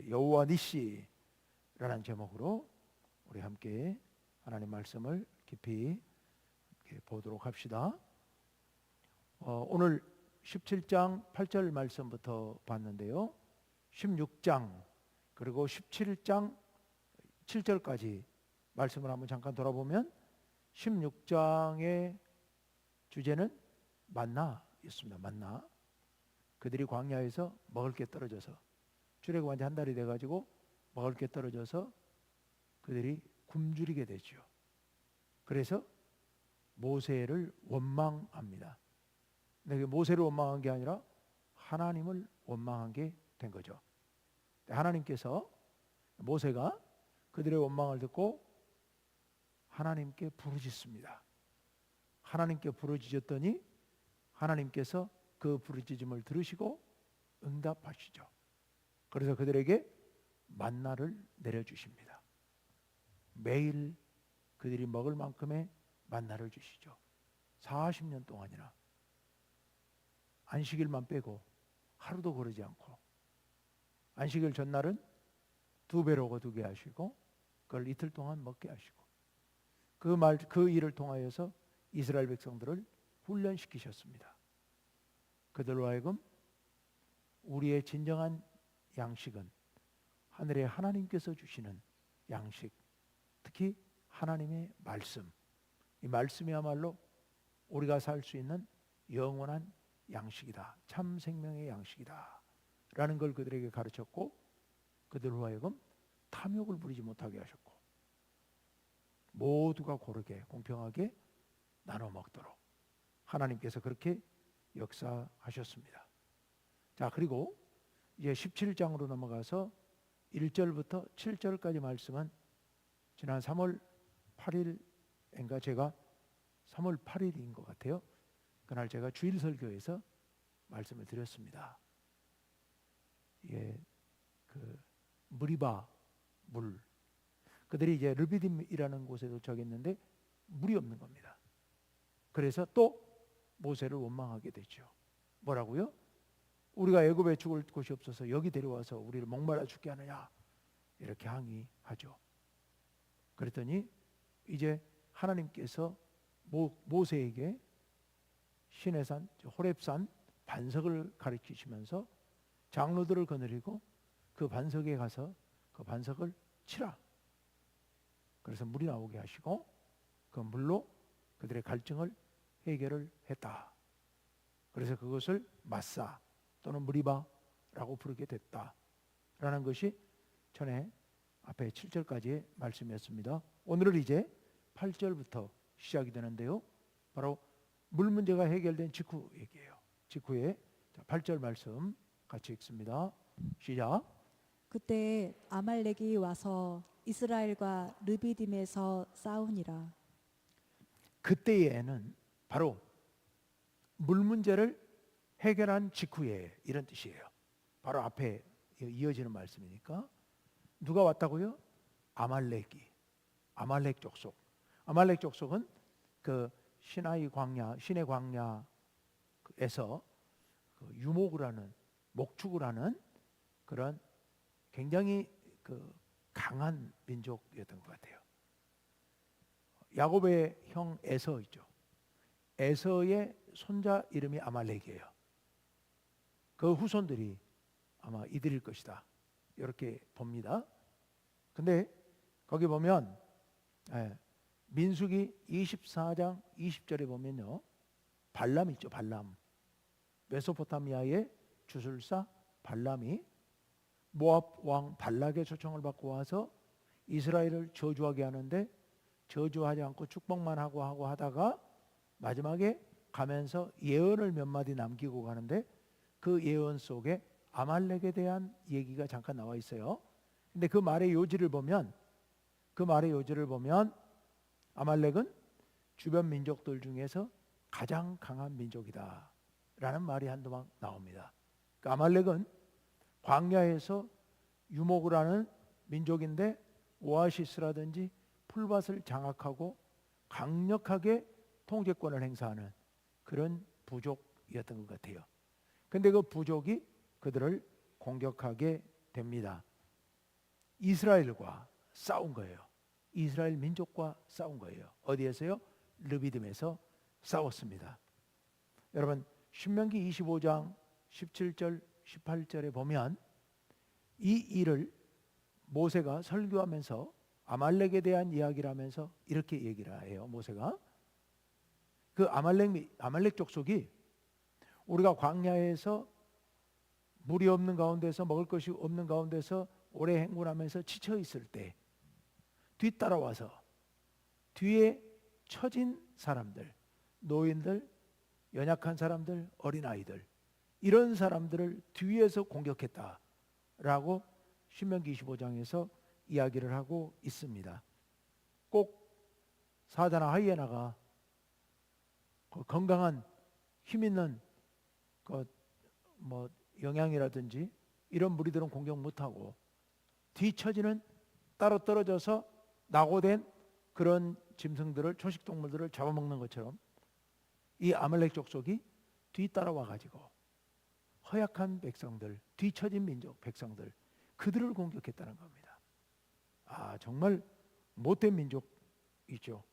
여호와 니시라는 제목으로 우리 함께 하나님 말씀을 깊이 보도록 합시다. 오늘 17장 8절 말씀부터 봤는데요. 16장 그리고 17장 7절까지 말씀을 한번 잠깐 돌아보면 16장의 주제는 만나였습니다. 만나. 그들이 광야에서 먹을 게 떨어져서 출애굽한 지 한 달이 돼가지고 먹을 게 떨어져서 그들이 굶주리게 되죠. 그래서 모세를 원망합니다. 근데 모세를 원망한 게 아니라 하나님을 원망한 게 된 거죠. 하나님께서 모세가 그들의 원망을 듣고 하나님께 부르짖습니다. 하나님께 부르짖었더니 하나님께서 그 부르짖음을 들으시고 응답하시죠. 그래서 그들에게 만나를 내려주십니다. 매일 그들이 먹을 만큼의 만나를 주시죠. 40년 동안이나 안식일만 빼고 하루도 거르지 않고 안식일 전날은 2배로 거두게 하시고 그걸 이틀 동안 먹게 하시고 그 일을 통하여서 이스라엘 백성들을 훈련시키셨습니다. 그들로 하여금 우리의 진정한 양식은 하늘의 하나님께서 주시는 양식, 특히 하나님의 말씀, 이 말씀이야말로 우리가 살 수 있는 영원한 양식이다, 참 생명의 양식이다 라는 걸 그들에게 가르쳤고 그들로 하여금 탐욕을 부리지 못하게 하셨고 모두가 고르게 공평하게 나눠 먹도록 하나님께서 그렇게 역사하셨습니다. 자, 그리고 이제 17장으로 넘어가서 1절부터 7절까지 말씀은 지난 3월 8일인가 제가 3월 8일인 것 같아요. 그날 제가 주일 설교에서 말씀을 드렸습니다. 예, 그 무리바 물. 그들이 이제 르비딤이라는 곳에 도착했는데 물이 없는 겁니다. 그래서 또 모세를 원망하게 되죠. 뭐라고요? 우리가 애굽에 죽을 곳이 없어서 여기 데려와서 우리를 목말라 죽게 하느냐 이렇게 항의하죠. 그랬더니 이제 하나님께서 모세에게 시내산 호렙산 반석을 가르치시면서 장로들을 거느리고 그 반석에 가서 그 반석을 치라. 그래서 물이 나오게 하시고 그 물로 그들의 갈증을 해결을 했다. 그래서 그것을 마사 또는 무리바라고 부르게 됐다라는 것이 전에 앞에 7절까지의 말씀이었습니다. 오늘은 이제 8절부터 시작이 되는데요. 바로 물 문제가 해결된 직후 얘기예요. 직후에 8절 말씀 같이 읽습니다. 시작. 그때 아말렉이 와서 이스라엘과 르비딤에서 싸우니라. 그때에는 바로 물 문제를 해결한 직후에 이런 뜻이에요. 바로 앞에 이어지는 말씀이니까. 누가 왔다고요? 아말렉이. 아말렉 족속. 아말렉 족속은 그 시내 광야에서 그 유목을 하는 목축을 하는 그런 굉장히 그 강한 민족이었던 것 같아요. 야곱의 형 에서 있죠. 에서의 손자 이름이 아말렉이에요. 그 후손들이 아마 이들일 것이다 이렇게 봅니다. 근데 거기 보면 민수기 24장 20절에 보면요, 발람 있죠. 발람. 메소포타미아의 주술사 발람이 모압 왕 발락의 초청을 받고 와서 이스라엘을 저주하게 하는데 저주하지 않고 축복만 하고 하다가 마지막에 가면서 예언을 몇 마디 남기고 가는데 그 예언 속에 아말렉에 대한 얘기가 잠깐 나와 있어요. 근데 그 말의 요지를 보면 아말렉은 주변 민족들 중에서 가장 강한 민족이다 라는 말이 한두 번 나옵니다. 그 아말렉은 광야에서 유목을 하는 민족인데 오아시스라든지 풀밭을 장악하고 강력하게 통제권을 행사하는 그런 부족이었던 것 같아요. 근데 그 부족이 그들을 공격하게 됩니다. 이스라엘과 싸운 거예요. 이스라엘 민족과 싸운 거예요. 어디에서요? 르비딤에서 싸웠습니다. 여러분 신명기 25장 17절 18절에 보면 이 일을 모세가 설교하면서 아말렉에 대한 이야기를 하면서 이렇게 얘기를 해요. 모세가 그 아말렉 족속이 우리가 광야에서 물이 없는 가운데서 먹을 것이 없는 가운데서 오래 행군하면서 지쳐 있을 때 뒤따라와서 뒤에 처진 사람들, 노인들, 연약한 사람들, 어린아이들 이런 사람들을 뒤에서 공격했다라고 신명기 25장에서 이야기를 하고 있습니다. 꼭 사자나 하이에나가 그 건강한 힘 있는 뭐 영양이라든지 이런 무리들은 공격 못하고 뒤처지는 따로 떨어져서 낙오된 그런 짐승들을 초식동물들을 잡아먹는 것처럼 이 아말렉 족속이 뒤따라와 가지고 허약한 백성들, 뒤처진 민족 백성들 그들을 공격했다는 겁니다. 아 정말 못된 민족이죠.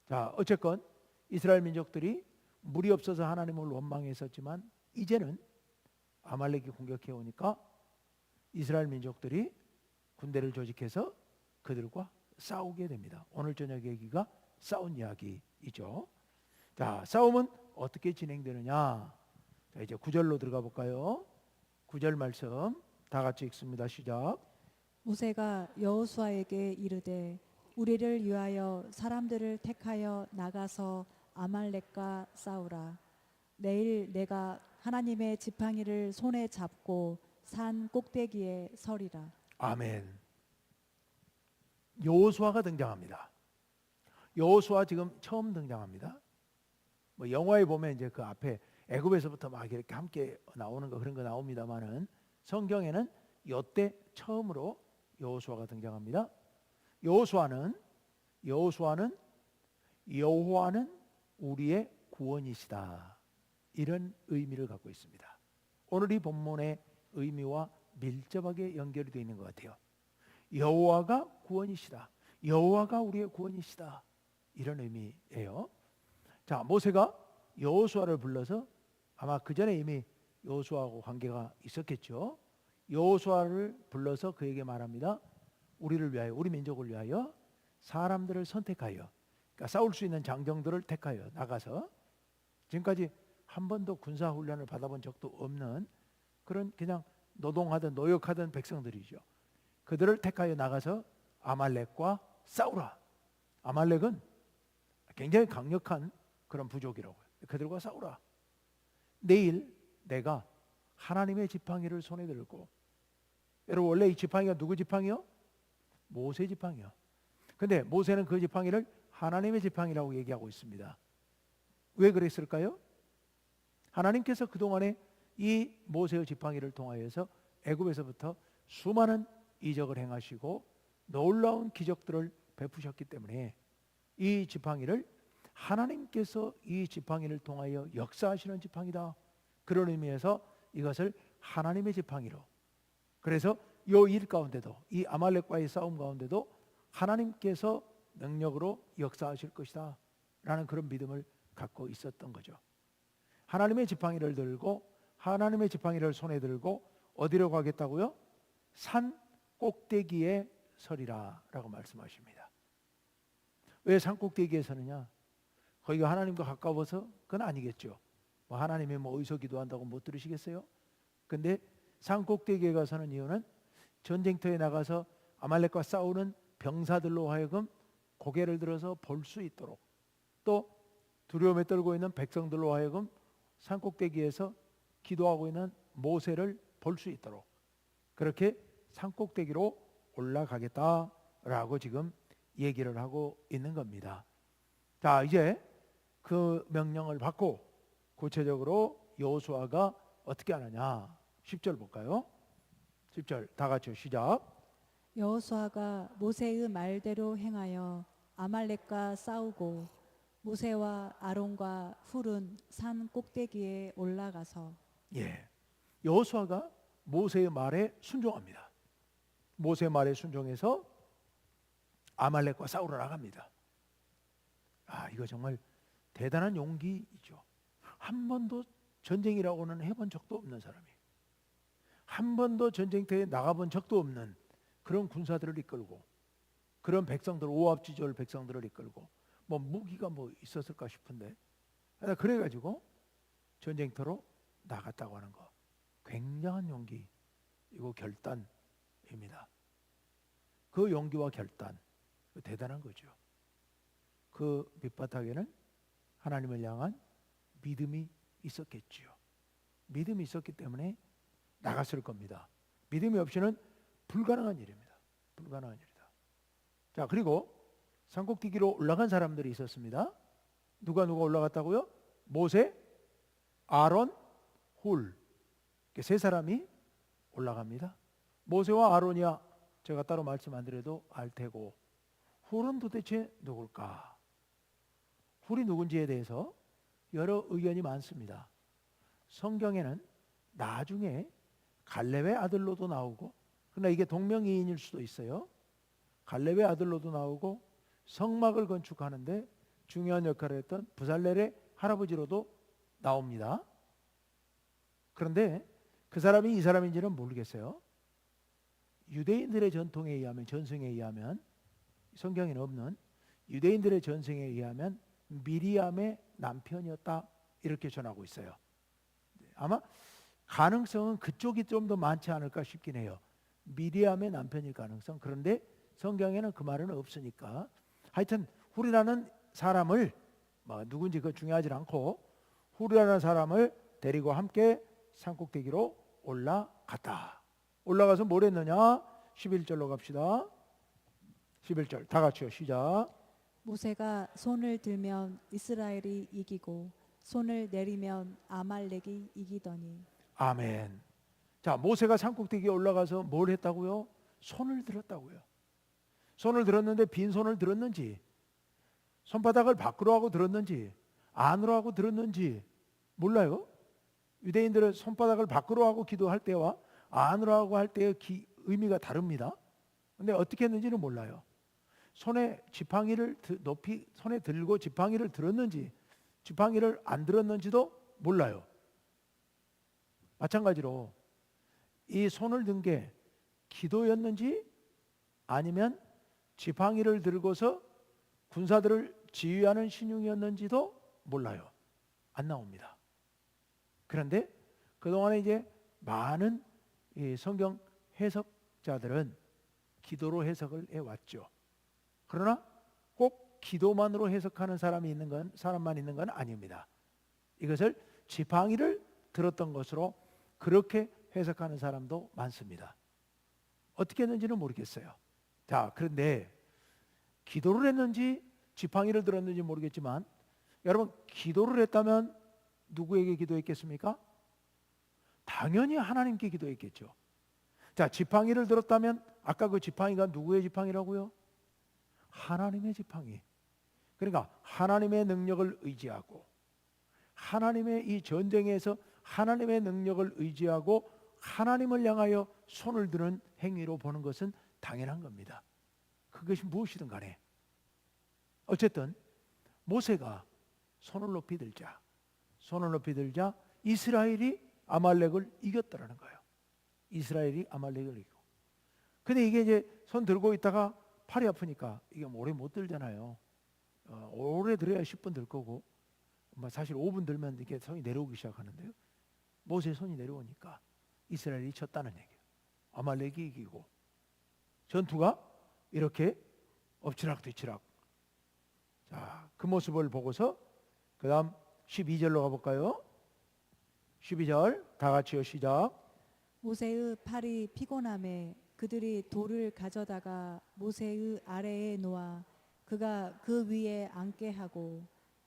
자 어쨌건 이스라엘 민족들이 물이 없어서 하나님을 원망했었지만 이제는 아말렉이 공격해 오니까 이스라엘 민족들이 군대를 조직해서 그들과 싸우게 됩니다. 오늘 저녁 얘기가 싸운 이야기이죠. 자 싸움은 어떻게 진행되느냐. 자, 이제 9절로 들어가 볼까요? 9절 말씀 다 같이 읽습니다. 시작. 모세가 여호수아에게 이르되 우리를 위하여 사람들을 택하여 나가서 아말렉과 싸우라. 내일 내가 하나님의 지팡이를 손에 잡고 산 꼭대기에 서리라. 아멘. 여호수아가 등장합니다. 여호수아 지금 처음 등장합니다. 뭐 영화에 보면 이제 그 앞에 애굽에서부터 막 이렇게 함께 나오는 거 그런 거 나옵니다만은 성경에는 이때 처음으로 여호수아가 등장합니다. 여호수아는 여호와는 우리의 구원이시다. 이런 의미를 갖고 있습니다. 오늘 이 본문의 의미와 밀접하게 연결이 되어 있는 것 같아요. 여호와가 구원이시다. 여호와가 우리의 구원이시다. 이런 의미예요. 자, 모세가 여호수아를 불러서 아마 그 전에 이미 여호수아하고 관계가 있었겠죠. 여호수아를 불러서 그에게 말합니다. 우리를 위하여, 우리 민족을 위하여 사람들을 선택하여, 그러니까 싸울 수 있는 장정들을 택하여 나가서 지금까지 한 번도 군사 훈련을 받아본 적도 없는 그런 그냥 노동하던 노역하던 백성들이죠. 그들을 택하여 나가서 아말렉과 싸우라. 아말렉은 굉장히 강력한 그런 부족이라고요. 그들과 싸우라. 내일 내가 하나님의 지팡이를 손에 들고, 여러분 원래 이 지팡이가 누구 지팡이요? 모세 지팡이요. 근데 모세는 그 지팡이를 하나님의 지팡이라고 얘기하고 있습니다. 왜 그랬을까요? 하나님께서 그동안에 이 모세의 지팡이를 통하여서 애굽에서부터 수많은 이적을 행하시고 놀라운 기적들을 베푸셨기 때문에 이 지팡이를 하나님께서 이 지팡이를 통하여 역사하시는 지팡이다. 그런 의미에서 이것을 하나님의 지팡이로, 그래서 이 일 가운데도, 이 아말렉과의 싸움 가운데도 하나님께서 능력으로 역사하실 것이다 라는 그런 믿음을 갖고 있었던 거죠. 하나님의 지팡이를 들고, 하나님의 지팡이를 손에 들고 어디로 가겠다고요? 산 꼭대기에 서리라 라고 말씀하십니다. 왜 산 꼭대기에 서느냐? 거기가 하나님과 가까워서? 그건 아니겠죠. 뭐 하나님이 뭐 어디서 기도한다고 못 들으시겠어요? 근데 산 꼭대기에 가서는 이유는 전쟁터에 나가서 아말렉과 싸우는 병사들로 하여금 고개를 들어서 볼 수 있도록, 또 두려움에 떨고 있는 백성들로 하여금 산 꼭대기에서 기도하고 있는 모세를 볼 수 있도록 그렇게 산 꼭대기로 올라가겠다라고 지금 얘기를 하고 있는 겁니다. 자, 이제 그 명령을 받고 구체적으로 여호수아가 어떻게 하느냐? 10절 볼까요? 10절 다 같이 시작. 여호수아가 모세의 말대로 행하여 아말렉과 싸우고 모세와 아론과 훌은 산 꼭대기에 올라가서. 예, 여호수아가 모세의 말에 순종합니다. 모세 말에 순종해서 아말렉과 싸우러 나갑니다. 이거 정말 대단한 용기이죠. 한 번도 전쟁이라고는 해본 적도 없는 사람이, 한 번도 전쟁터에 나가본 적도 없는 그런 군사들을 이끌고, 그런 백성들, 오합지졸 백성들을 이끌고, 뭐 무기가 뭐 있었을까 싶은데, 그래가지고 전쟁터로 나갔다고 하는 거, 굉장한 용기이고 결단입니다. 그 용기와 결단, 대단한 거죠. 그 밑바닥에는 하나님을 향한 믿음이 있었겠지요. 믿음이 있었기 때문에 나갔을 겁니다. 믿음이 없이는 불가능한 일입니다. 불가능한 일이다. 자, 그리고 산꼭대기로 올라간 사람들이 있었습니다. 누가 올라갔다고요? 모세, 아론, 훌, 세 사람이 올라갑니다. 모세와 아론이야 제가 따로 말씀 안 드려도 알 테고, 훌은 도대체 누굴까? 훌이 누군지에 대해서 여러 의견이 많습니다. 성경에는 나중에 갈렙의 아들로도 나오고, 그러나 이게 동명이인일 수도 있어요. 갈렙의 아들로도 나오고, 성막을 건축하는데 중요한 역할을 했던 부살렐의 할아버지로도 나옵니다. 그런데 그 사람이 이 사람인지는 모르겠어요. 유대인들의 전통에 의하면, 전승에 의하면, 성경에는 없는 유대인들의 전승에 의하면 미리암의 남편이었다, 이렇게 전하고 있어요. 아마 가능성은 그쪽이 좀 더 많지 않을까 싶긴 해요. 미리암의 남편일 가능성. 그런데 성경에는 그 말은 없으니까, 하여튼 훌이라는 사람을, 누군지 그 중요하지 않고, 훌이라는 사람을 데리고 함께 산꼭대기로 올라갔다. 올라가서 뭘 했느냐? 11절로 갑시다. 11절 다 같이요. 시작. 모세가 손을 들면 이스라엘이 이기고 손을 내리면 아말렉이 이기더니. 아멘. 자, 모세가 산꼭대기에 올라가서 뭘 했다고요? 손을 들었다고요. 손을 들었는데 빈손을 들었는지, 손바닥을 밖으로 하고 들었는지, 안으로 하고 들었는지 몰라요. 유대인들은 손바닥을 밖으로 하고 기도할 때와 안으로 하고 할 때의 의미가 다릅니다. 근데 어떻게 했는지는 몰라요. 손에 지팡이를 높이 손에 들고 지팡이를 들었는지, 지팡이를 안 들었는지도 몰라요. 마찬가지로 이 손을 든 게 기도였는지 아니면 지팡이를 들고서 군사들을 지휘하는 신용이었는지도 몰라요. 안 나옵니다. 그런데 그동안에 이제 많은 이 성경 해석자들은 기도로 해석을 해왔죠. 그러나 꼭 기도만으로 해석하는 사람만 있는 건 아닙니다. 이것을 지팡이를 들었던 것으로 그렇게 해석하는 사람도 많습니다. 어떻게 했는지는 모르겠어요. 자, 그런데 기도를 했는지 지팡이를 들었는지 모르겠지만, 여러분, 기도를 했다면 누구에게 기도했겠습니까? 당연히 하나님께 기도했겠죠. 자, 지팡이를 들었다면 아까 그 지팡이가 누구의 지팡이라고요? 하나님의 지팡이. 그러니까 하나님의 능력을 의지하고, 하나님의 이 전쟁에서 하나님의 능력을 의지하고 하나님을 향하여 손을 드는 행위로 보는 것은 당연한 겁니다. 그것이 무엇이든 간에. 어쨌든 모세가 손을 높이 들자 이스라엘이 아말렉을 이겼다라는 거예요. 이스라엘이 아말렉을 이기고. 근데 이게 이제 손 들고 있다가 팔이 아프니까 이게 오래 못 들잖아요. 오래 들어야 10분 들 거고, 사실 5분 들면 이렇게 손이 내려오기 시작하는데요. 모세의 손이 내려오니까 이스라엘이 쳤다는 얘기예요. 아말렉이 이기고 전투가 이렇게 엎치락뒤치락. 자, 그 모습을 보고서 그 다음 12절로 가볼까요? 12절 다 같이요. 시작. 모세의 팔이 피곤함에 그들이 돌을 가져다가 모세의 아래에 놓아 그가 그 위에 앉게 하고,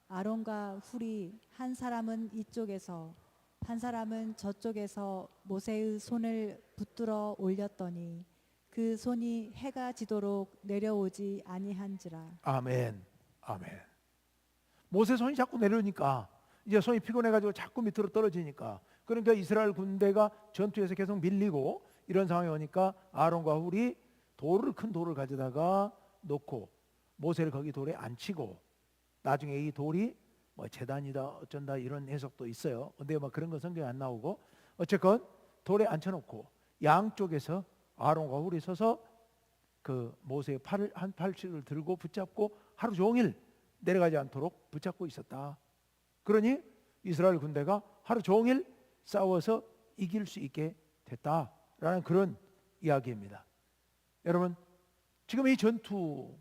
아론과 훌이 한 사람은 이쪽에서 한 사람은 저쪽에서 모세의 손을 붙들어 올렸더니 그 손이 해가 지도록 내려오지 아니한지라. 아멘. 아멘. 모세 손이 자꾸 내려오니까 이제 손이 피곤해가지고 자꾸 밑으로 떨어지니까, 그러니까 이스라엘 군대가 전투에서 계속 밀리고 이런 상황이 오니까 아론과 훌이 큰 돌을 가져다가 놓고 모세를 거기 돌에 앉히고, 나중에 이 돌이 뭐 제단이다 어쩐다 이런 해석도 있어요. 근데 뭐 그런 건 성경에 안 나오고, 어쨌건 돌에 앉혀놓고 양쪽에서 아론과 훌이 서서 그 모세의 팔을 한 팔씩을 들고 붙잡고 하루 종일 내려가지 않도록 붙잡고 있었다. 그러니 이스라엘 군대가 하루 종일 싸워서 이길 수 있게 됐다라는 그런 이야기입니다. 여러분, 지금 이 전투,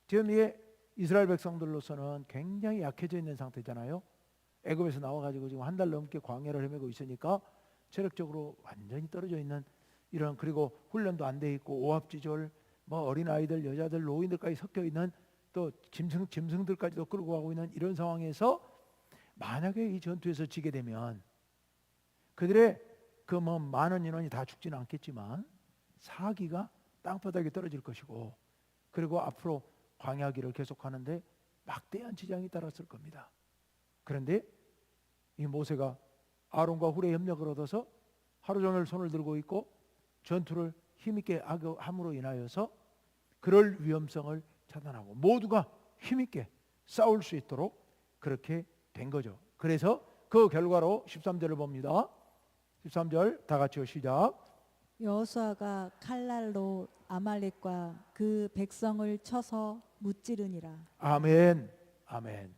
지금 이 이스라엘 백성들로서는 굉장히 약해져 있는 상태잖아요. 애굽에서 나와가지고 지금 한 달 넘게 광야를 헤매고 있으니까 체력적으로 완전히 떨어져 있는 이런, 그리고 훈련도 안 돼 있고 오합지졸, 뭐 어린 아이들, 여자들, 노인들까지 섞여 있는, 또 짐승들까지도 끌고 가고 있는 이런 상황에서 만약에 이 전투에서 지게 되면 그들의 그 뭐 많은 인원이 다 죽지는 않겠지만 사기가 땅바닥에 떨어질 것이고, 그리고 앞으로 광야길을 계속하는데 막대한 지장이 따랐을 겁니다. 그런데 이 모세가 아론과 훌의 협력을 얻어서 하루 종일 손을 들고 있고 전투를 힘있게 함으로 인하여서 그럴 위험성을 차단하고 모두가 힘있게 싸울 수 있도록 그렇게 된 거죠. 그래서 그 결과로 13절을 봅니다. 13절 다 같이요, 시작. 여호수아가 칼날로 아말렉과 그 백성을 쳐서 무찌르니라. 아멘, 아멘.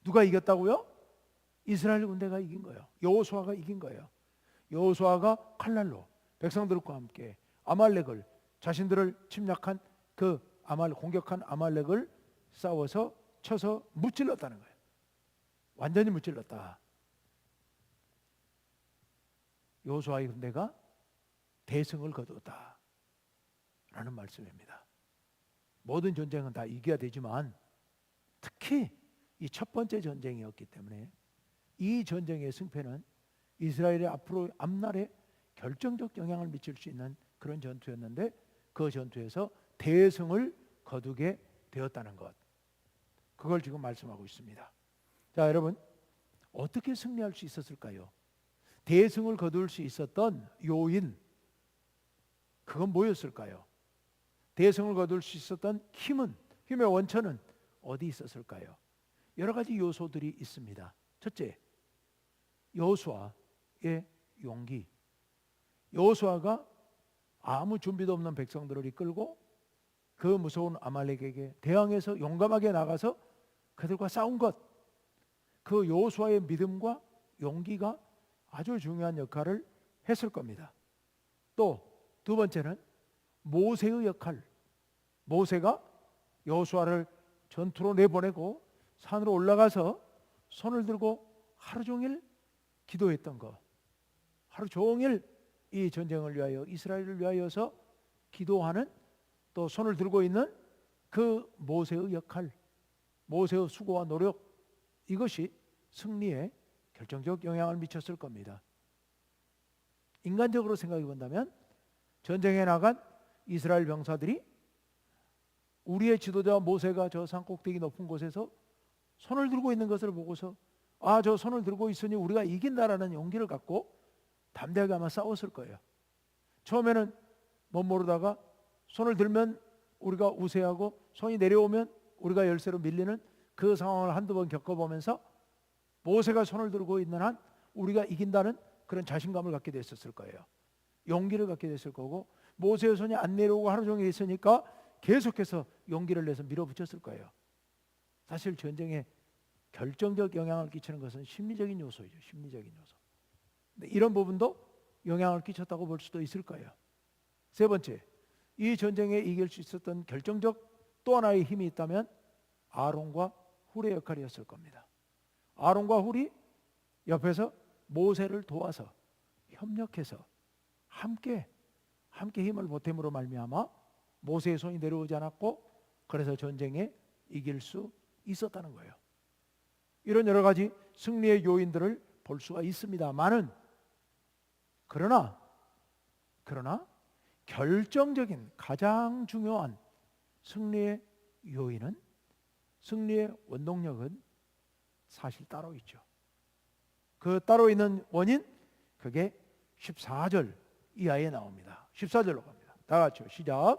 누가 이겼다고요? 이스라엘 군대가 이긴 거예요. 여호수아가 이긴 거예요. 여호수아가 칼날로 백성들과 함께 아말렉을, 자신들을 침략한 그 공격한 아말렉을 싸워서 쳐서 무찔렀다는 거예요. 완전히 무찔렀다. 여호수아의 군대가 대승을 거두었다 라는 말씀입니다. 모든 전쟁은 다 이겨야 되지만 특히 이 첫 번째 전쟁이었기 때문에 이 전쟁의 승패는 이스라엘의 앞날에 결정적 영향을 미칠 수 있는 그런 전투였는데, 그 전투에서 대승을 거두게 되었다는 것, 그걸 지금 말씀하고 있습니다. 자, 여러분, 어떻게 승리할 수 있었을까요? 대승을 거둘 수 있었던 요인, 그건 뭐였을까요? 대승을 거둘 수 있었던 힘의 원천은 어디 있었을까요? 여러 가지 요소들이 있습니다. 첫째, 여호수아의 용기. 여호수아가 아무 준비도 없는 백성들을 이끌고 그 무서운 아말렉에게 대항해서 용감하게 나가서 그들과 싸운 것, 그 여호수아의 믿음과 용기가 아주 중요한 역할을 했을 겁니다. 또 두 번째는 모세의 역할. 모세가 여호수아를 전투로 내보내고 산으로 올라가서 손을 들고 하루 종일 기도했던 것, 하루 종일 이 전쟁을 위하여, 이스라엘을 위하여서 기도하는, 또 손을 들고 있는 그 모세의 역할, 모세의 수고와 노력, 이것이 승리에 결정적 영향을 미쳤을 겁니다. 인간적으로 생각해 본다면 전쟁에 나간 이스라엘 병사들이 우리의 지도자 모세가 저 산꼭대기 높은 곳에서 손을 들고 있는 것을 보고서 저 손을 들고 있으니 우리가 이긴다라는 용기를 갖고 담대하게 아마 싸웠을 거예요. 처음에는 못 모르다가 손을 들면 우리가 우세하고 손이 내려오면 우리가 열세로 밀리는 그 상황을 한두 번 겪어보면서 모세가 손을 들고 있는 한 우리가 이긴다는 그런 자신감을 갖게 됐었을 거예요. 용기를 갖게 됐을 거고, 모세의 손이 안 내려오고 하루 종일 있으니까 계속해서 용기를 내서 밀어붙였을 거예요. 사실 전쟁에 결정적 영향을 끼치는 것은 심리적인 요소이죠. 심리적인 요소. 근데 이런 부분도 영향을 끼쳤다고 볼 수도 있을 거예요. 세 번째, 이 전쟁에 이길 수 있었던 결정적 또 하나의 힘이 있다면 아론과 훌의 역할이었을 겁니다. 아론과 훌이 옆에서 모세를 도와서 협력해서 함께 힘을 보탬으로 말미암아 모세의 손이 내려오지 않았고, 그래서 전쟁에 이길 수 있었다는 거예요. 이런 여러 가지 승리의 요인들을 볼 수가 있습니다만은, 그러나 결정적인 가장 중요한 승리의 요인은, 승리의 원동력은 사실 따로 있죠. 그 따로 있는 원인, 그게 14절 이하에 나옵니다. 14절로 갑니다. 다 같이요. 시작.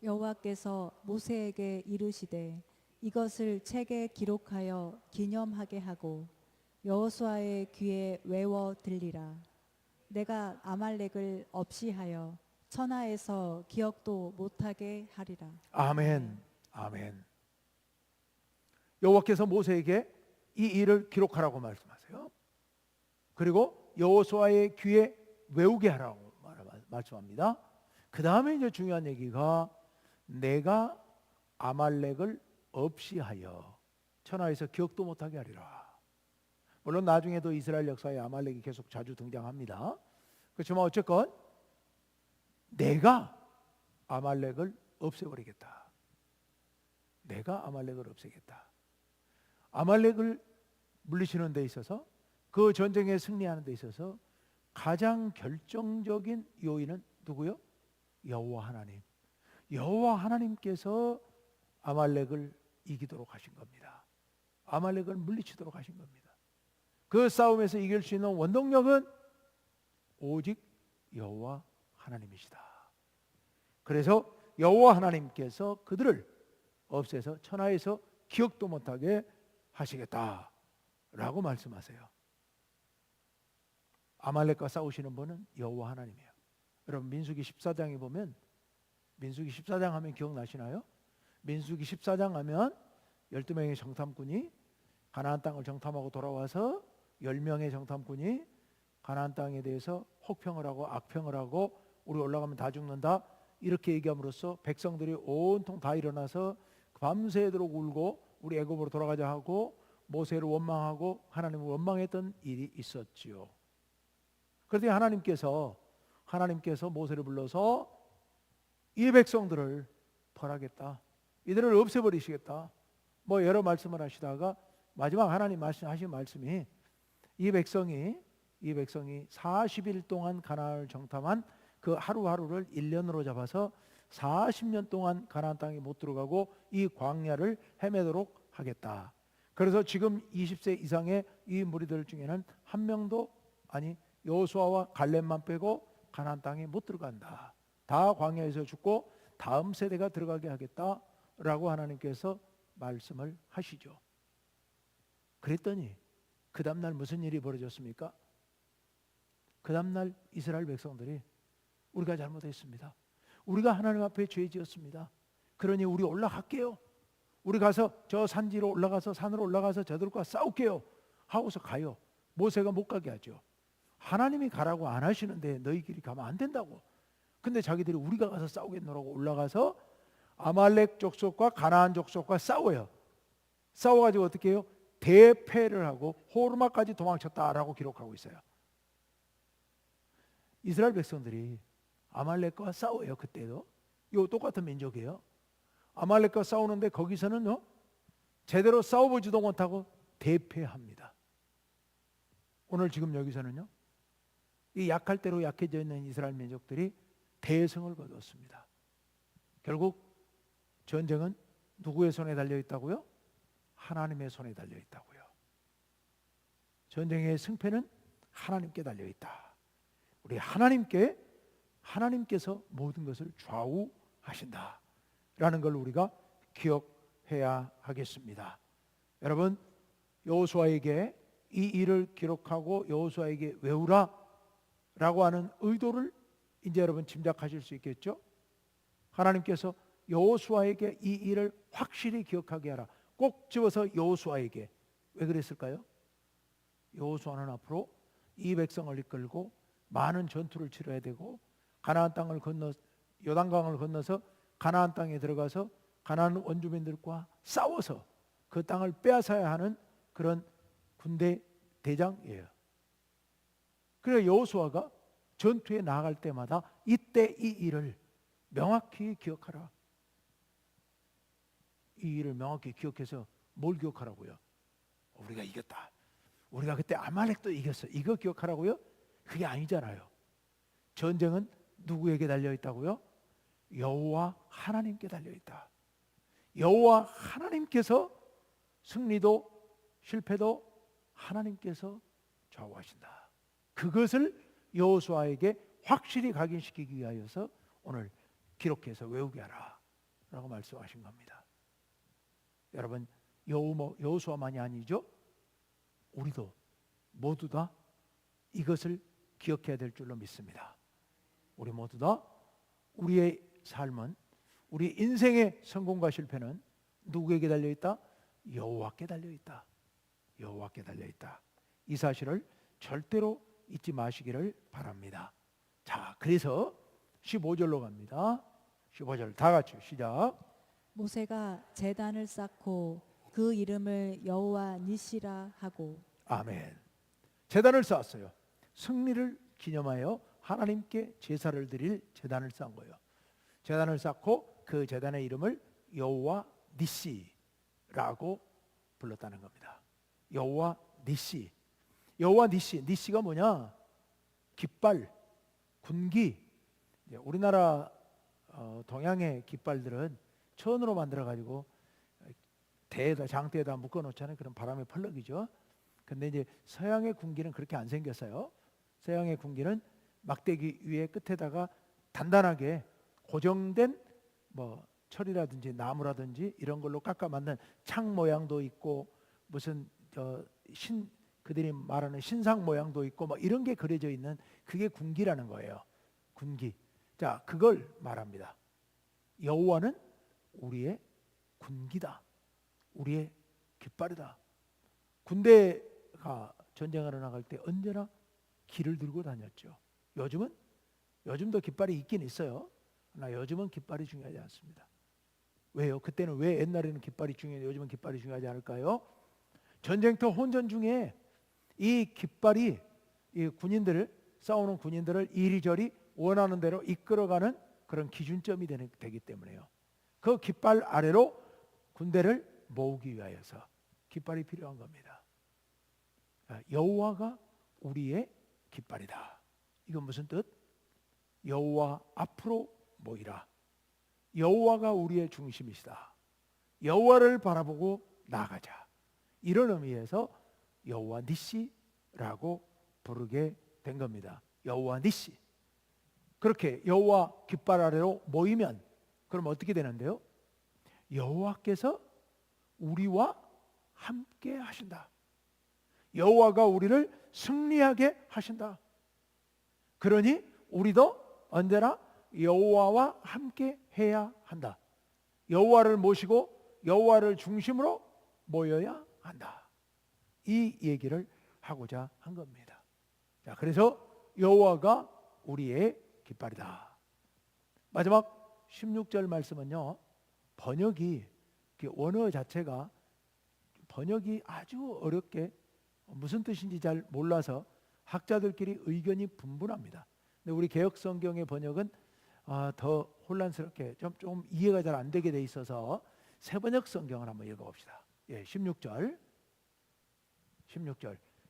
여호와께서 모세에게 이르시되 이것을 책에 기록하여 기념하게 하고 여호수아의 귀에 외워 들리라. 내가 아말렉을 없이하여 천하에서 기억도 못하게 하리라. 아멘. 아멘. 여호와께서 모세에게 이 일을 기록하라고 말씀하세요. 그리고 여호수아의 귀에 외우게 하라고 말씀합니다. 그 다음에 이제 중요한 얘기가 내가 아말렉을 없이하여 천하에서 기억도 못하게 하리라. 물론 나중에도 이스라엘 역사에 아말렉이 계속 자주 등장합니다. 그렇지만 어쨌건 내가 아말렉을 없애버리겠다. 내가 아말렉을 없애겠다. 아말렉을 물리치는 데 있어서 그 전쟁에 승리하는 데 있어서 가장 결정적인 요인은 누구요? 여호와 하나님. 여호와 하나님께서 아말렉을 이기도록 하신 겁니다. 아말렉을 물리치도록 하신 겁니다. 그 싸움에서 이길 수 있는 원동력은 오직 여호와 하나님이시다. 그래서 여호와 하나님께서 그들을 없애서 천하에서 기억도 못하게 하시겠다라고 말씀하세요. 아말렉과 싸우시는 분은 여호와 하나님이에요. 여러분 민수기 14장에 보면 민수기 14장 하면 기억나시나요? 민수기 14장 하면 12명의 정탐꾼이 가나안 땅을 정탐하고 돌아와서 10명의 정탐꾼이 가나안 땅에 대해서 혹평을 하고 악평을 하고 우리 올라가면 다 죽는다 이렇게 얘기함으로써 백성들이 온통 다 일어나서 밤새도록 울고 우리 애굽으로 돌아가자 하고 모세를 원망하고 하나님을 원망했던 일이 있었지요. 그런데 하나님께서 모세를 불러서 이 백성들을 벌하겠다. 이들을 없애버리시겠다. 뭐 여러 말씀을 하시다가 마지막 하나님 하신 말씀이 이 백성이 40일 동안 가나안을 정탐한 그 하루하루를 1년으로 잡아서 40년 동안 가나안 땅에 못 들어가고 이 광야를 헤매도록 하겠다. 그래서 지금 20세 이상의 이 무리들 중에는 한 명도 아니 여호수아와 갈렙만 빼고 가나안 땅에 못 들어간다. 다 광야에서 죽고 다음 세대가 들어가게 하겠다라고 하나님께서 말씀을 하시죠. 그랬더니 그 다음날 무슨 일이 벌어졌습니까? 그 다음날 이스라엘 백성들이 우리가 잘못했습니다. 우리가 하나님 앞에 죄 지었습니다. 그러니 우리 올라갈게요. 우리 가서 저 산지로 올라가서 산으로 올라가서 저들과 싸울게요 하고서 가요. 모세가 못 가게 하죠. 하나님이 가라고 안 하시는데 너희끼리 가면 안 된다고. 근데 자기들이 우리가 가서 싸우겠노라고 올라가서 아말렉 족속과 가나안 족속과 싸워요. 싸워가지고 어떻게 해요? 대패를 하고 호르마까지 도망쳤다라고 기록하고 있어요. 이스라엘 백성들이 아말렉과 싸워요. 그때도 요 똑같은 민족이에요. 아말렉과 싸우는데 거기서는요 제대로 싸워보지도 못하고 대패합니다. 오늘 지금 여기서는요 이 약할 대로 약해져 있는 이스라엘 민족들이 대승을 거두었습니다. 결국 전쟁은 누구의 손에 달려 있다고요? 하나님의 손에 달려 있다고요. 전쟁의 승패는 하나님께 달려 있다. 우리 하나님께서 모든 것을 좌우하신다라는 걸 우리가 기억해야 하겠습니다. 여러분 여호수아에게 이 일을 기록하고 여호수아에게 외우라라고 하는 의도를 이제 여러분 짐작하실 수 있겠죠? 하나님께서 여호수아에게 이 일을 확실히 기억하게 하라. 꼭 집어서 여호수아에게. 왜 그랬을까요? 여호수아는 앞으로 이 백성을 이끌고 많은 전투를 치러야 되고 가나안 땅을 건너 요단강을 건너서 가나안 땅에 들어가서 가나안 원주민들과 싸워서 그 땅을 빼앗아야 하는 그런 군대 대장이에요. 그래서 여호수아가 전투에 나아갈 때마다 이때 이 일을 명확히 기억하라. 이 일을 명확히 기억해서 뭘 기억하라고요? 우리가 이겼다. 우리가 그때 아말렉도 이겼어. 이거 기억하라고요? 그게 아니잖아요. 전쟁은 누구에게 달려있다고요? 여호와 하나님께 달려있다. 여호와 하나님께서 승리도 실패도 하나님께서 좌우하신다. 그것을 여호수아에게 확실히 각인시키기 위하여서 오늘 기록해서 외우게 하라 라고 말씀하신 겁니다. 여러분, 여호수아만이 아니죠. 우리도 모두 다 이것을 기억해야 될 줄로 믿습니다. 우리 모두 다 우리의 삶은, 우리 인생의 성공과 실패는 누구에게 달려있다? 여호와께 달려있다. 여호와께 달려있다. 이 사실을 절대로 잊지 마시기를 바랍니다. 자, 그래서 15절로 갑니다. 15절 다 같이 시작. 모세가 제단을 쌓고 그 이름을 여호와 니시라 하고. 아멘. 제단을 쌓았어요. 승리를 기념하여 하나님께 제사를 드릴 제단을 쌓은 거예요. 제단을 쌓고 그 제단의 이름을 여호와 니시라고 불렀다는 겁니다. 여호와 니시. 여호와 니시. 니시가 뭐냐? 깃발, 군기. 우리나라 동양의 깃발들은 천으로 만들어 가지고 대에다, 장대에다 묶어 놓잖아요. 그럼 바람에 펄럭이죠. 근데 이제 서양의 군기는 그렇게 안 생겼어요. 서양의 군기는 막대기 위에 끝에다가 단단하게 고정된 뭐 철이라든지 나무라든지 이런 걸로 깎아 만든 창 모양도 있고, 무슨 그들이 말하는 신상 모양도 있고, 뭐 이런 게 그려져 있는, 그게 군기라는 거예요. 군기. 자, 그걸 말합니다. 여호와는 우리의 군기다. 우리의 깃발이다. 군대가 전쟁하러 나갈 때 언제나 기를 들고 다녔죠. 요즘도 깃발이 있긴 있어요. 그러나 요즘은 깃발이 중요하지 않습니다. 왜요? 그때는 왜 옛날에는 깃발이 중요해요? 요즘은 깃발이 중요하지 않을까요? 전쟁터 혼전 중에 이 깃발이 이 싸우는 군인들을 이리저리 원하는 대로 이끌어가는 그런 기준점이 되기 때문에요. 그 깃발 아래로 군대를 모으기 위하여서 깃발이 필요한 겁니다. 여호와가 우리의 깃발이다. 이건 무슨 뜻? 여호와 앞으로 모이라. 여호와가 우리의 중심이시다. 여호와를 바라보고 나아가자. 이런 의미에서 여호와 니시라고 부르게 된 겁니다. 여호와 니시. 그렇게 여호와 깃발 아래로 모이면 그럼 어떻게 되는데요? 여호와께서 우리와 함께 하신다. 여호와가 우리를 승리하게 하신다. 그러니 우리도 언제나 여호와와 함께 해야 한다. 여호와를 모시고 여호와를 중심으로 모여야 한다. 이 얘기를 하고자 한 겁니다. 자, 그래서 여호와가 우리의 깃발이다. 마지막 16절 말씀은요, 번역이, 원어 자체가 번역이 아주 어렵게 무슨 뜻인지 잘 몰라서 학자들끼리 의견이 분분합니다. 근데 우리 개역 성경의 번역은 더 혼란스럽게 좀 이해가 잘 안 되게 돼 있어서 새번역 성경을 한번 읽어봅시다. 16절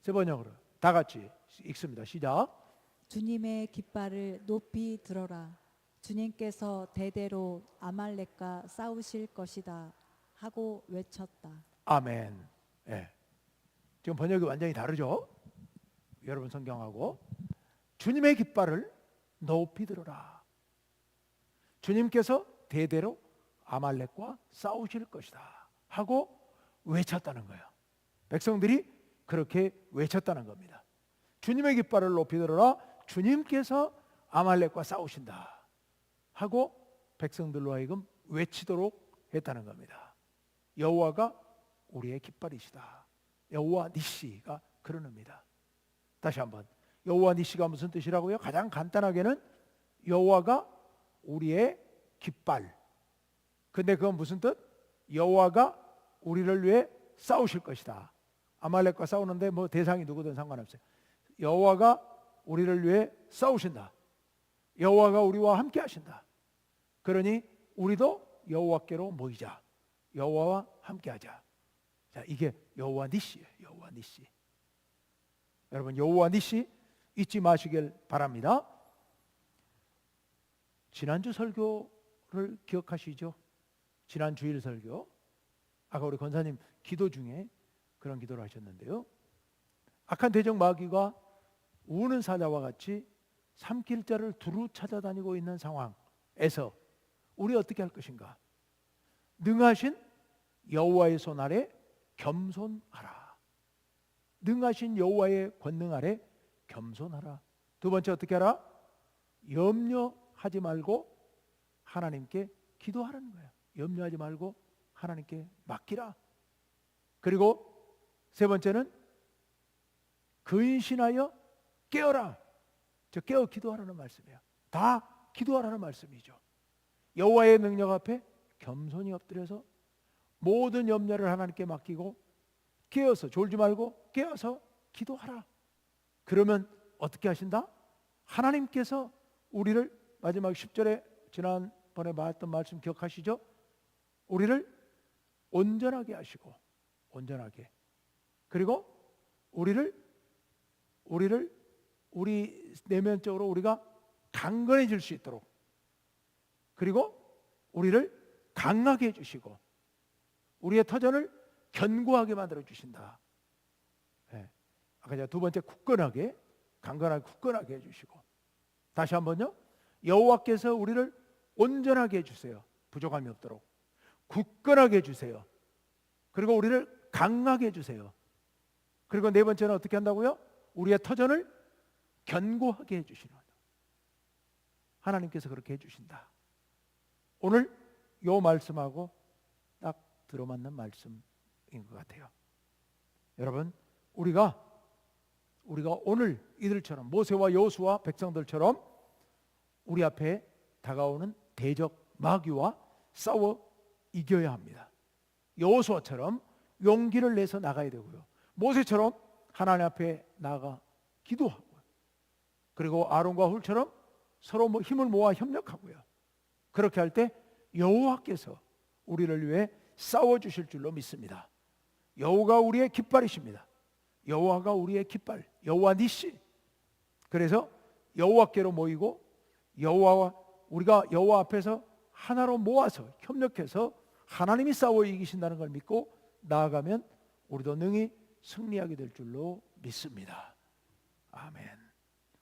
새 번역으로 다 같이 읽습니다. 시작. 주님의 깃발을 높이 들어라. 주님께서 대대로 아말렉과 싸우실 것이다 하고 외쳤다. 아멘. 지금 번역이 완전히 다르죠? 여러분 성경하고. 주님의 깃발을 높이 들어라. 주님께서 대대로 아말렉과 싸우실 것이다 하고 외쳤다는 거예요. 백성들이 그렇게 외쳤다는 겁니다. 주님의 깃발을 높이 들어라. 주님께서 아말렉과 싸우신다 하고 백성들로 하여금 외치도록 했다는 겁니다. 여호와가 우리의 깃발이시다. 여호와 니시가 그런 의미다. 다시 한번, 여호와 니시가 무슨 뜻이라고요? 가장 간단하게는 여호와가 우리의 깃발. 근데 그건 무슨 뜻? 여호와가 우리를 위해 싸우실 것이다. 아말렉과 싸우는데 뭐 대상이 누구든 상관없어요. 여호와가 우리를 위해 싸우신다. 여호와가 우리와 함께 하신다. 그러니 우리도 여호와께로 모이자. 여호와와 함께 하자. 자, 이게 여호와 니시예요. 여호와 니시. 여러분, 여호와 니시 잊지 마시길 바랍니다. 지난주 설교를 기억하시죠? 지난 주일 설교. 아까 우리 권사님 기도 중에 그런 기도를 하셨는데요. 악한 대적 마귀가 우는 사자와 같이 삼킬 자를 두루 찾아다니고 있는 상황에서 우리 어떻게 할 것인가? 능하신 여호와의 손 아래 겸손하라. 능하신 여호와의 권능 아래 겸손하라. 두 번째 어떻게 하라? 염려하지 말고 하나님께 기도하라는 거예요. 염려하지 말고 하나님께 맡기라. 그리고 세 번째는 근신하여 깨어라. 저 깨어 기도하라는 말씀이에요. 다 기도하라는 말씀이죠. 여호와의 능력 앞에 겸손히 엎드려서 모든 염려를 하나님께 맡기고 깨어서 졸지 말고 깨어서 기도하라. 그러면 어떻게 하신다? 하나님께서 우리를 마지막 10절에 지난번에 말했던 말씀 기억하시죠? 우리를 온전하게 하시고 온전하게 그리고 우리 내면적으로 우리가 강건해질 수 있도록 그리고 우리를 강하게 해주시고 우리의 터전을 견고하게 만들어 주신다. 네. 아까 제가 두 번째 굳건하게 강건하게 굳건하게 해주시고 다시 한번요. 여호와께서 우리를 온전하게 해주세요. 부족함이 없도록 굳건하게 해주세요. 그리고 우리를 강하게 해주세요. 그리고 네 번째는 어떻게 한다고요? 우리의 터전을 견고하게 해주시는 거예요. 하나님께서 그렇게 해주신다. 오늘 요 말씀하고 딱 들어맞는 말씀인 것 같아요. 여러분, 우리가 오늘 이들처럼 모세와 여호수아 백성들처럼 우리 앞에 다가오는 대적 마귀와 싸워 이겨야 합니다. 여호수아처럼 용기를 내서 나가야 되고요. 모세처럼 하나님 앞에 나가 기도하고 그리고 아론과 훌처럼 서로 힘을 모아 협력하고요. 그렇게 할 때 여호와께서 우리를 위해 싸워 주실 줄로 믿습니다. 여호와가 우리의 깃발이십니다. 여호와가 우리의 깃발, 여호와 니시. 그래서 여호와께로 모이고 우리가 여호와 앞에서 하나로 모아서 협력해서 하나님이 싸워 이기신다는 걸 믿고 나아가면 우리도 능히 승리하게 될 줄로 믿습니다. 아멘.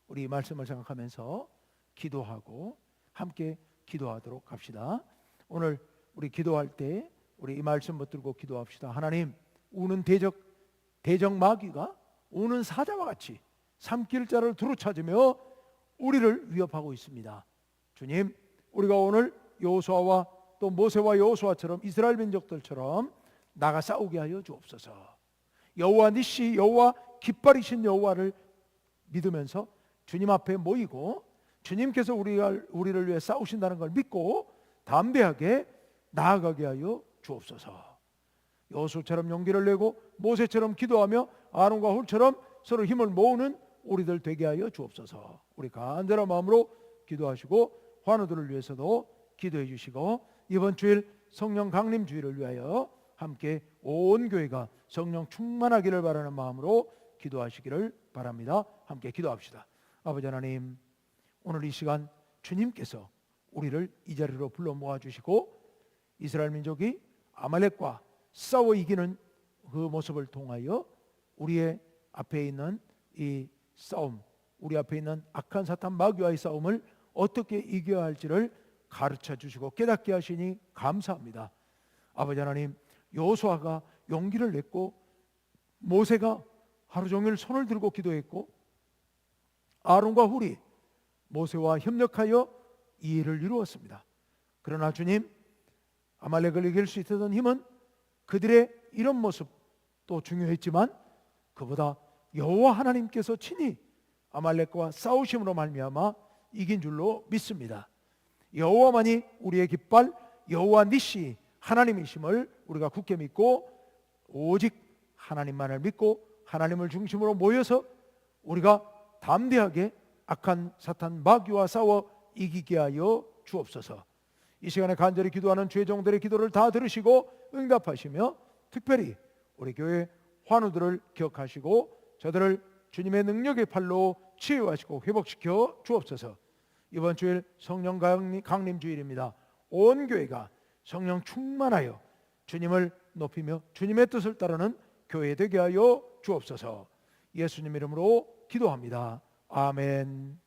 우리 이 말씀을 생각하면서 기도하고 함께 기도하도록 합시다. 오늘 우리 기도할 때 우리 이 말씀 붙들고 기도합시다. 하나님, 우는 대적 마귀가 우는 사자와 같이 삼킬 자를 두루 찾으며 우리를 위협하고 있습니다. 주님, 우리가 오늘 여호수아와 또 모세와 여호수아처럼 이스라엘 민족들처럼 나가 싸우게 하여 주옵소서. 여호와 니시, 여호와 깃발이신 여호와를 믿으면서 주님 앞에 모이고 주님께서 우리를 위해 싸우신다는 걸 믿고 담대하게 나아가게 하여 주옵소서. 여호수아처럼 용기를 내고 모세처럼 기도하며 아론과 훌처럼 서로 힘을 모으는 우리들 되게 하여 주옵소서. 우리 간절한 마음으로 기도하시고 환우들을 위해서도 기도해 주시고 이번 주일 성령 강림 주일을 위하여 함께 온 교회가 성령 충만하기를 바라는 마음으로 기도하시기를 바랍니다. 함께 기도합시다. 아버지 하나님, 오늘 이 시간 주님께서 우리를 이 자리로 불러 모아주시고 이스라엘 민족이 아말렉과 싸워 이기는 그 모습을 통하여 우리의 앞에 있는 이 싸움, 우리 앞에 있는 악한 사탄 마귀와의 싸움을 어떻게 이겨야 할지를 가르쳐 주시고 깨닫게 하시니 감사합니다. 아버지 하나님, 여호수아가 용기를 냈고 모세가 하루 종일 손을 들고 기도했고 아론과 훌이 모세와 협력하여 이 일을 이루었습니다. 그러나 주님, 아말렉을 이길 수 있었던 힘은 그들의 이런 모습도 중요했지만 그보다 여호와 하나님께서 친히 아말렉과 싸우심으로 말미암아 이긴 줄로 믿습니다. 여호와만이 우리의 깃발, 여호와 니시 하나님이심을 우리가 굳게 믿고 오직 하나님만을 믿고 하나님을 중심으로 모여서 우리가 담대하게 악한 사탄 마귀와 싸워 이기게 하여 주옵소서. 이 시간에 간절히 기도하는 죄종들의 기도를 다 들으시고 응답하시며 특별히 우리 교회 환우들을 기억하시고 저들을 주님의 능력의 팔로 치유하시고 회복시켜 주옵소서. 이번 주일 성령 강림 주일입니다. 온 교회가 성령 충만하여 주님을 높이며 주님의 뜻을 따르는 교회 되게 하여 주옵소서. 예수님 이름으로 기도합니다. 아멘.